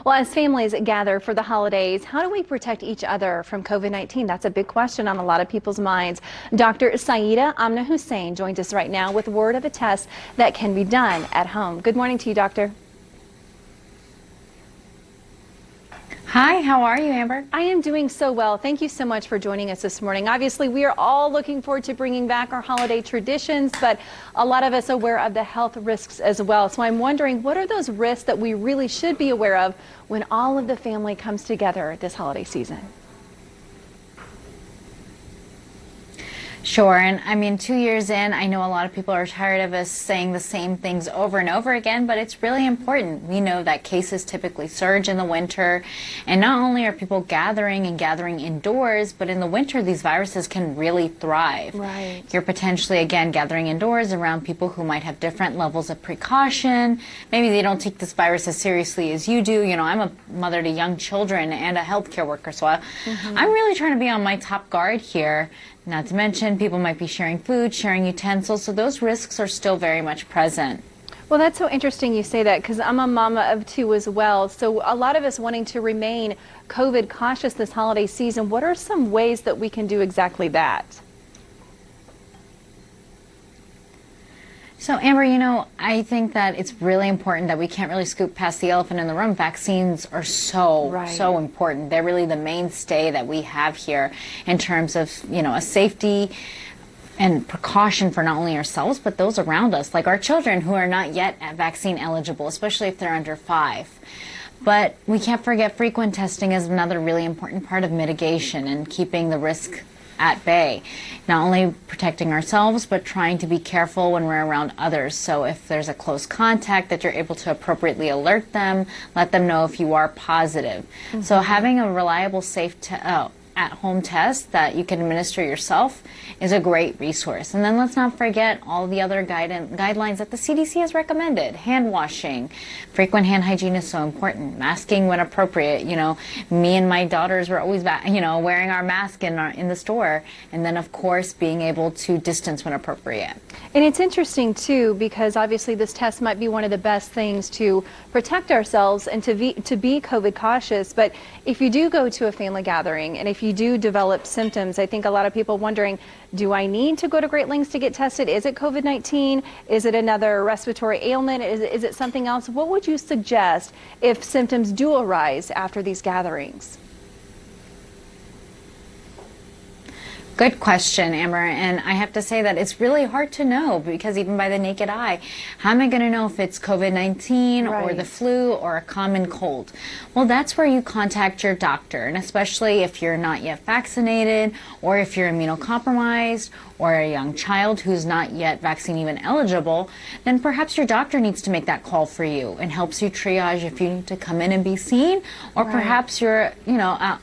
Well, as families gather for the holidays, how do we protect each other from COVID-19? That's a big question on a lot of people's minds. Dr. Saida Amna Hussein joins us right now with word of a test that can be done at home. Good morning to you, doctor. Hi, how are you, Amber? I am doing so well. Thank you so much for joining us this morning. Obviously, we are all looking forward to bringing back our holiday traditions, but a lot of us are aware of the health risks as well. So I'm wondering, what are those risks that we really should be aware of when all of the family comes together this holiday season? Sure, and I mean, 2 years in, I know a lot of people are tired of us saying the same things over and over again, but it's really important. We know that cases typically surge in the winter, and not only are people gathering indoors, but in the winter, these viruses can really thrive. Right. You're potentially, again, gathering indoors around people who might have different levels of precaution. Maybe they don't take this virus as seriously as you do. You know, I'm a mother to young children and a healthcare worker, so I'm really trying to be on my top guard here. Not to mention, people might be sharing food, sharing utensils, so those risks are still very much present. Well, that's so interesting you say that, because I'm a mama of two as well. So a lot of us wanting to remain COVID cautious this holiday season. What are some ways that we can do exactly that? So, Amber, you know, I think that it's really important that we can't really scoop past the elephant in the room. Vaccines are so important. They're really the mainstay that we have here in terms of, you know, a safety and precaution for not only ourselves, but those around us, like our children who are not yet vaccine eligible, especially if they're under 5. But we can't forget frequent testing is another really important part of mitigation and keeping the risk at bay. Not only protecting ourselves, but trying to be careful when we're around others. So if there's a close contact, that you're able to appropriately alert them, let them know if you are positive. So having a reliable, safe at-home test that you can administer yourself is a great resource. And then let's not forget all the other guidelines that the CDC has recommended. Hand washing, frequent hand hygiene is so important. Masking when appropriate. You know, me and my daughters were always wearing our mask in the store. And then, of course, being able to distance when appropriate. And it's interesting, too, because obviously this test might be one of the best things to protect ourselves and to be COVID cautious. But if you do go to a family gathering and if you do develop symptoms, I think a lot of people wondering, do I need to go to great lengths to get tested? Is it COVID-19? Is it another respiratory ailment? Is it something else? What would you suggest if symptoms do arise after these gatherings? Good question, Amber, and I have to say that it's really hard to know, because even by the naked eye, how am I going to know if it's COVID-19 or the flu or a common cold? Well, that's where you contact your doctor, and especially if you're not yet vaccinated, or if you're immunocompromised, or a young child who's not yet vaccine even eligible, then perhaps your doctor needs to make that call for you and helps you triage if you need to come in and be seen, or perhaps your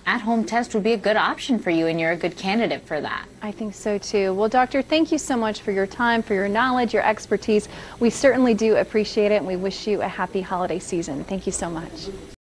at-home test would be a good option for you and you're a good candidate for that. I think so too. Well, doctor, thank you so much for your time, for your knowledge, your expertise. We certainly do appreciate it, and we wish you a happy holiday season. Thank you so much.